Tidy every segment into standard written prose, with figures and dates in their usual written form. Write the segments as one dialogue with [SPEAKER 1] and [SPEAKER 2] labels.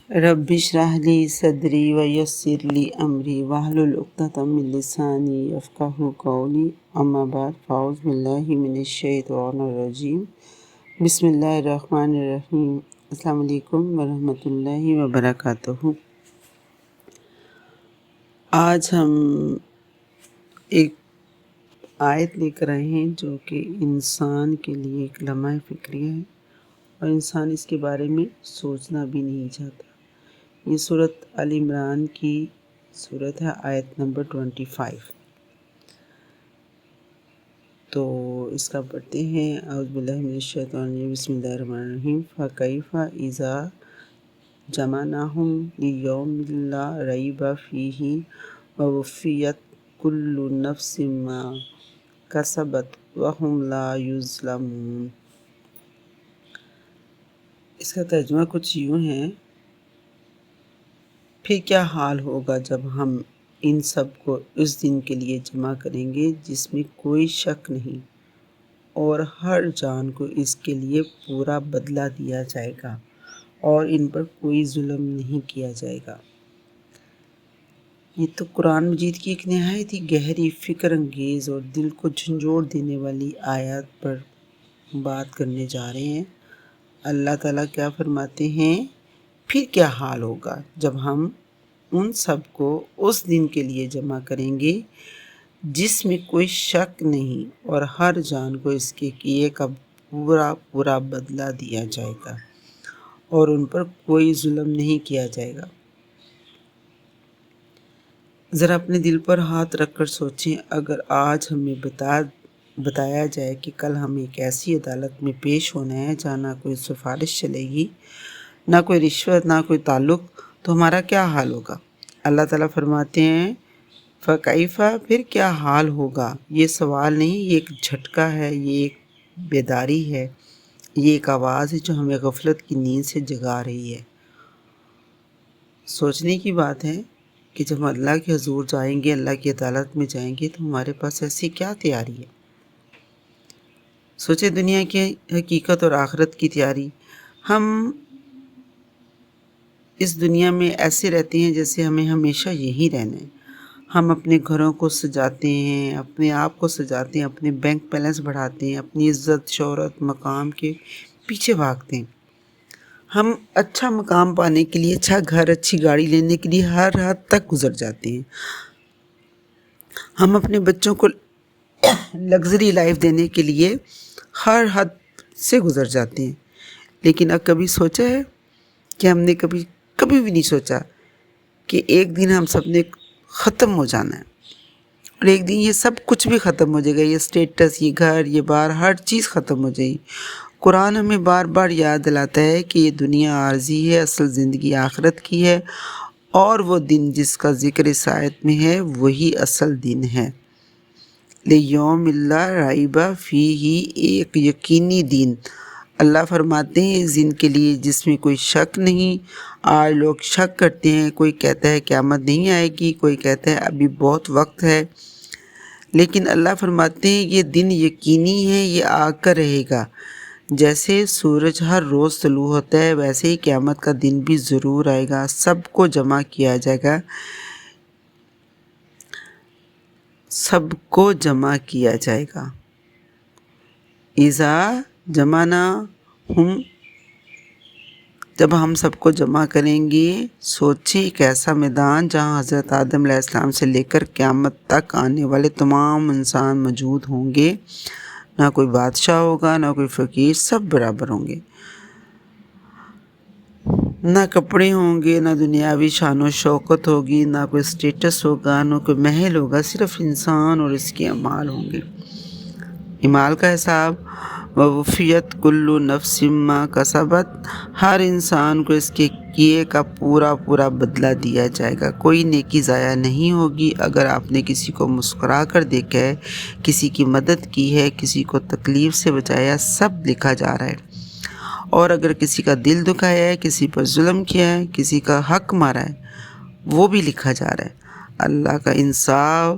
[SPEAKER 1] رب اشرح لی صدری ویسر لی امری واحلل عقدۃ من لسانی یفقہوا قولی اما بعد فاعوذ باللہ من الشیطان الرجیم بسم اللہ الرحمن الرحیم۔ السلام علیکم ورحمۃ اللہ وبرکاتہ۔ آج ہم ایک آیت لے کر آئے ہیں جو کہ انسان کے لیے ایک لمحہ فکریہ ہے اور انسان اس کے بارے میں سوچنا بھی نہیں چاہتا۔ یہ سورۃ آل عمران کی سورت ہے، آیت نمبر 25۔ تو اس کا پڑھتے ہیں۔ اعوذ باللہ من الشیطان الرجیم، بسم اللہ الرحمن الرحیم۔ فَكَيْفَ إِذَا جَمَعْنَاهُمْ لِيَوْمٍ لَا رَيْبَ فِيهِ وَوُفِّيَتْ كُلُّ نَفْسٍ مَا كَسَبَتْ وَهُمْ لَا يُظْلَمُونَ۔ اس کا ترجمہ کچھ یوں ہے، پھر کیا حال ہوگا جب ہم ان سب کو اس دن کے لیے جمع کریں گے جس میں کوئی شک نہیں، اور ہر جان کو اس کے لیے پورا بدلہ دیا جائے گا اور ان پر کوئی ظلم نہیں کیا جائے گا۔ یہ تو قرآن مجید کی ایک نہایت ہی گہری، فکر انگیز اور دل کو جھنجھوڑ دینے والی آیات پر بات کرنے جا رہے ہیں۔ اللہ تعالیٰ کیا فرماتے ہیں؟ پھر کیا حال ہوگا جب ہم ان سب کو اس دن کے لیے جمع کریں گے جس میں کوئی شک نہیں، اور ہر جان کو اس کے کیے کا پورا بدلہ دیا جائے گا اور ان پر کوئی ظلم نہیں کیا جائے گا۔ ذرا اپنے دل پر ہاتھ رکھ کر سوچیں، اگر آج ہمیں بتایا جائے کہ کل ہمیں ایک ایسی عدالت میں پیش ہونا ہے جہاں نہ کوئی سفارش چلے گی، نہ کوئی رشوت، نہ کوئی تعلق، تو ہمارا کیا حال ہوگا؟ اللہ تعالیٰ فرماتے ہیں فَكَيْفَ، پھر کیا حال ہوگا۔ یہ سوال نہیں، یہ ایک جھٹکا ہے، یہ ایک بیداری ہے، یہ ایک آواز ہے جو ہمیں غفلت کی نیند سے جگا رہی ہے۔ سوچنے کی بات ہے کہ جب ہم اللہ کے حضور جائیں گے، اللہ کی عدالت میں جائیں گے، تو ہمارے پاس ایسی کیا تیاری ہے۔ سوچے دنیا کی حقیقت اور آخرت کی تیاری۔ ہم اس دنیا میں ایسے رہتے ہیں جیسے ہمیں ہمیشہ یہی رہنا ہے۔ ہم اپنے گھروں کو سجاتے ہیں، اپنے آپ کو سجاتے ہیں، اپنے بینک بیلنس بڑھاتے ہیں، اپنی عزت، شہرت، مقام کے پیچھے بھاگتے ہیں۔ ہم اچھا مقام پانے کے لیے، اچھا گھر، اچھی گاڑی لینے کے لیے ہر حد تک گزر جاتے ہیں۔ ہم اپنے بچوں کو لگژری لائف دینے کے لیے ہر حد سے گزر جاتے ہیں۔ لیکن اب کبھی سوچا ہے کہ ہم نے کبھی بھی نہیں سوچا کہ ایک دن ہم سب نے ختم ہو جانا ہے، اور ایک دن یہ سب کچھ بھی ختم ہو جائے گا، یہ اسٹیٹس، یہ گھر، یہ بار، ہر چیز ختم ہو جائے گی۔ قرآن ہمیں بار بار یاد دلاتا ہے کہ یہ دنیا عارضی ہے، اصل زندگی آخرت کی ہے، اور وہ دن جس کا ذکر اس آیت میں ہے وہی اصل دن ہے۔ لیوم لا ریب فیہ، ایک یقینی دن۔ اللہ فرماتے ہیں اس دن کے لیے جس میں کوئی شک نہیں۔ آج لوگ شک کرتے ہیں، کوئی کہتا ہے قیامت نہیں آئے گی، کوئی کہتا ہے ابھی بہت وقت ہے، لیکن اللہ فرماتے ہیں یہ دن یقینی ہے، یہ آ کر رہے گا۔ جیسے سورج ہر روز طلوع ہوتا ہے، ویسے ہی قیامت کا دن بھی ضرور آئے گا، سب کو جمع کیا جائے گا، سب کو جمع کیا جائے گا۔ اذا جمعناہم، جب ہم سب کو جمع کریں گے، سوچیں ایک ایسا میدان جہاں حضرت آدم علیہ السلام سے لے کر قیامت تک آنے والے تمام انسان موجود ہوں گے۔ نہ کوئی بادشاہ ہوگا، نہ کوئی فقیر، سب برابر ہوں گے۔ نہ کپڑے ہوں گے، نہ دنیاوی شان و شوکت ہوگی، نہ کوئی اسٹیٹس ہوگا، نہ کوئی محل ہوگا، صرف انسان اور اس کے اعمال ہوں گے۔ اعمال کا حساب، وَوُفِّيَتْ كُلُّ نَفْسٍ مَا كَسَبَتْ، ہر انسان کو اس کے کیے کا پورا بدلہ دیا جائے گا، کوئی نیکی ضائع نہیں ہوگی۔ اگر آپ نے کسی کو مسکرا کر دیکھا ہے، کسی کی مدد کی ہے، کسی کو تکلیف سے بچایا، سب لکھا جا رہا ہے۔ اور اگر کسی کا دل دکھایا ہے، کسی پر ظلم کیا ہے، کسی کا حق مارا ہے، وہ بھی لکھا جا رہا ہے۔ اللہ کا انصاف،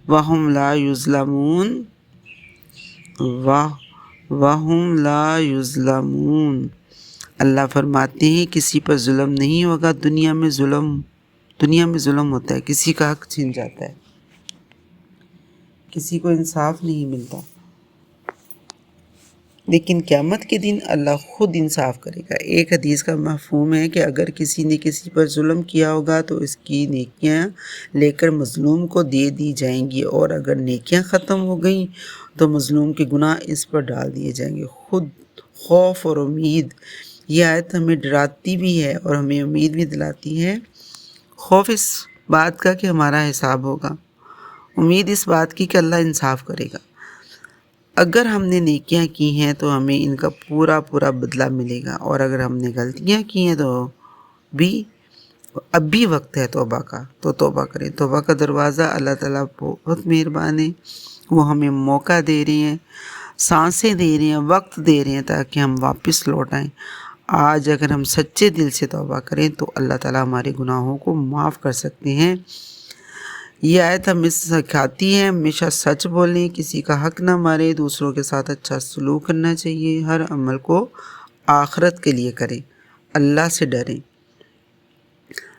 [SPEAKER 1] وَهُمْ لَا يُظْلَمُونَ، وَهُمْ لَا يُظْلَمُونَ، اللہ فرماتے ہیں کسی پر ظلم نہیں ہوگا. دنیا میں ظلم ہوتا ہے، کسی کا حق چھن جاتا ہے، کسی کو انصاف نہیں ملتا. لیکن قیامت کے دن اللہ خود انصاف کرے گا. ایک حدیث کا مفہوم ہے کہ اگر کسی نے کسی پر ظلم کیا ہوگا تو اس کی نیکیاں لے کر مظلوم کو دے دی جائیں گی، اور اگر نیکیاں ختم ہو گئیں تو مظلوم کے گناہ اس پر ڈال دیے جائیں گے. خود خوف اور امید، یہ آیت ہمیں ڈراتی بھی ہے اور ہمیں امید بھی دلاتی ہے. خوف اس بات کا کہ ہمارا حساب ہوگا، امید اس بات کی کہ اللہ انصاف کرے گا. اگر ہم نے نیکیاں کی ہیں تو ہمیں ان کا پورا بدلہ ملے گا، اور اگر ہم نے غلطیاں کی ہیں تو اب بھی وقت ہے توبہ کا، تو توبہ کریں. توبہ کا دروازہ اللہ تعالیٰ بہت مہربان ہے، وہ ہمیں موقع دے رہے ہیں، سانسیں دے رہے ہیں، وقت دے رہے ہیں تاکہ ہم واپس لوٹ آئیں. آج اگر ہم سچے دل سے توبہ کریں تو اللہ تعالیٰ ہمارے گناہوں کو معاف کر سکتے ہیں. یہ آیت ہمیں سکھاتی ہے ہمیشہ سچ بولیں، کسی کا حق نہ مارے، دوسروں کے ساتھ اچھا سلوک کرنا چاہیے، ہر عمل کو آخرت کے لیے کریں، اللہ سے ڈریں.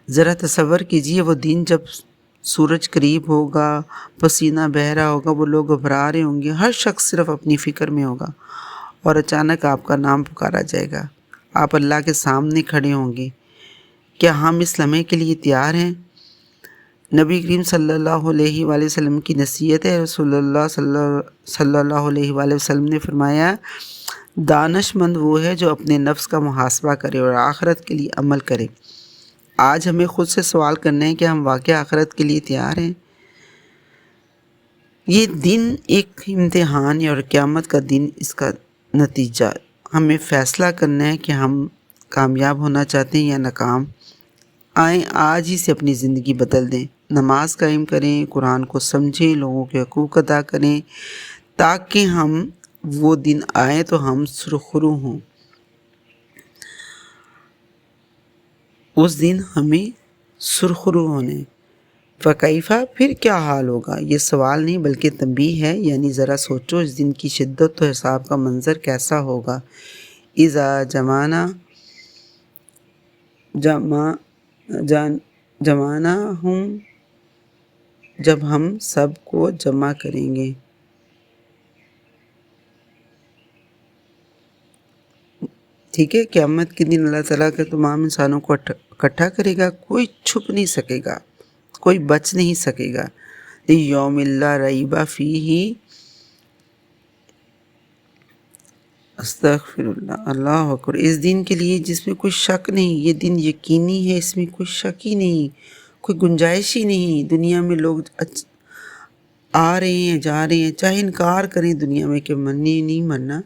[SPEAKER 1] ذرا تصور کیجئے وہ دن جب سورج قریب ہوگا، پسینہ بہہ رہا ہوگا، وہ لوگ گھبرا رہے ہوں گے، ہر شخص صرف اپنی فکر میں ہوگا، اور اچانک آپ کا نام پکارا جائے گا، آپ اللہ کے سامنے کھڑے ہوں گے. کیا ہم اس لمحے کے لیے تیار ہیں؟ نبی کریم صلی اللہ علیہ وآلہ وسلم کی نصیحت ہے. رسول اللہ صلی اللہ علیہ وآلہ وسلم نے فرمایا، دانش مند وہ ہے جو اپنے نفس کا محاسبہ کرے اور آخرت کے لیے عمل کرے. آج ہمیں خود سے سوال کرنا ہے کہ ہم واقعی آخرت کے لیے تیار ہیں؟ یہ دن ایک امتحان ہے اور قیامت کا دن اس کا نتیجہ. ہمیں فیصلہ کرنا ہے کہ ہم کامیاب ہونا چاہتے ہیں یا ناکام. آئیں آج ہی سے اپنی زندگی بدل دیں، نماز قائم کریں، قرآن کو سمجھیں، لوگوں کے حقوق ادا کریں، تاکہ ہم وہ دن آئیں تو ہم سرخرو ہوں. اس دن ہمیں سرخرو ہونے. فکیفہ، پھر کیا حال ہوگا؟ یہ سوال نہیں بلکہ تنبیہ ہے، یعنی ذرا سوچو اس دن کی شدت و حساب کا منظر کیسا ہوگا. اذا جمعنا ہم، جب ہم سب کو جمع کریں گے. ٹھیک ہے، قیامت کے دن اللہ تعالیٰ کے تمام انسانوں کو اکٹھا کرے گا، کوئی چھپ نہیں سکے گا، کوئی بچ نہیں سکے گا. یوم لا ریب فیہ، استغفر اللہ، اللہ اکبر. اس دن کے لیے جس میں کوئی شک نہیں، یہ دن یقینی ہے، اس میں کوئی شک ہی نہیں، کوئی گنجائش ہی نہیں. دنیا میں لوگ آ رہے ہیں، جا رہے ہیں، چاہے انکار کریں دنیا میں کہ منی نہیں مرنا،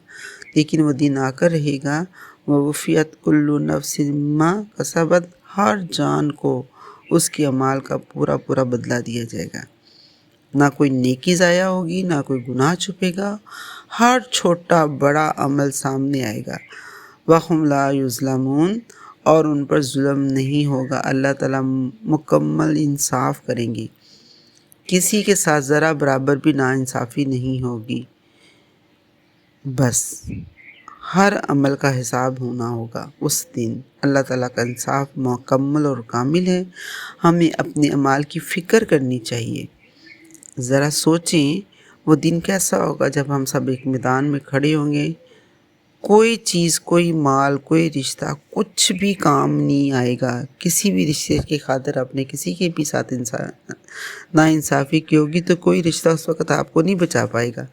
[SPEAKER 1] لیکن وہ دن آ کر رہے گا. ووفیت کل نفس ما کسبت، ہر جان کو اس کے اعمال کا پورا بدلہ دیا جائے گا. نہ کوئی نیکی ضائع ہوگی، نہ کوئی گناہ چھپے گا، ہر چھوٹا بڑا عمل سامنے آئے گا. وَهُمْ لَا يُظْلَمُونَ، اور ان پر ظلم نہیں ہوگا. اللہ تعالیٰ مکمل انصاف کریں گے، کسی کے ساتھ ذرا برابر بھی ناانصافی نہیں ہوگی. بس ہر عمل کا حساب ہونا ہوگا اس دن. اللہ تعالیٰ کا انصاف مکمل اور کامل ہے. ہمیں اپنے اعمال کی فکر کرنی چاہیے. ذرا سوچیں وہ دن کیسا ہوگا جب ہم سب ایک میدان میں کھڑے ہوں گے. کوئی چیز، کوئی مال، کوئی رشتہ، کچھ بھی کام نہیں آئے گا. کسی بھی رشتے کی خاطر آپ نے کسی کے بھی ساتھ ناانصافی کی ہوگی تو کوئی رشتہ اس وقت آپ کو نہیں بچا پائے گا.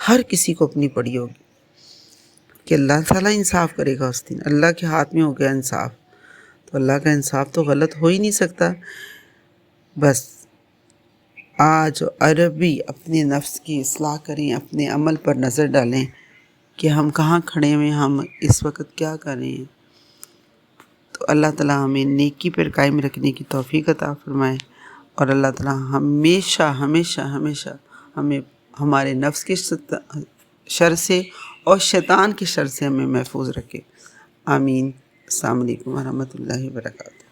[SPEAKER 1] ہر کسی کو اپنی پڑی ہوگی کہ اللہ تعالیٰ انصاف کرے گا اس دن. اللہ کے ہاتھ میں ہو گیا انصاف، تو اللہ کا انصاف تو غلط ہو ہی نہیں سکتا. بس آج عربی اپنے نفس کی اصلاح کریں، اپنے عمل پر نظر ڈالیں کہ ہم کہاں کھڑے ہوئے، ہم اس وقت کیا کر رہے ہیں. تو اللہ تعالیٰ ہمیں نیکی پر قائم رکھنے کی توفیق عطا فرمائے، اور اللہ تعالیٰ ہمیشہ ہمیں ہمارے نفس کے شر سے اور شیطان کے شر سے ہمیں محفوظ رکھے. آمین. السلام علیکم ورحمۃ اللہ وبرکاتہ.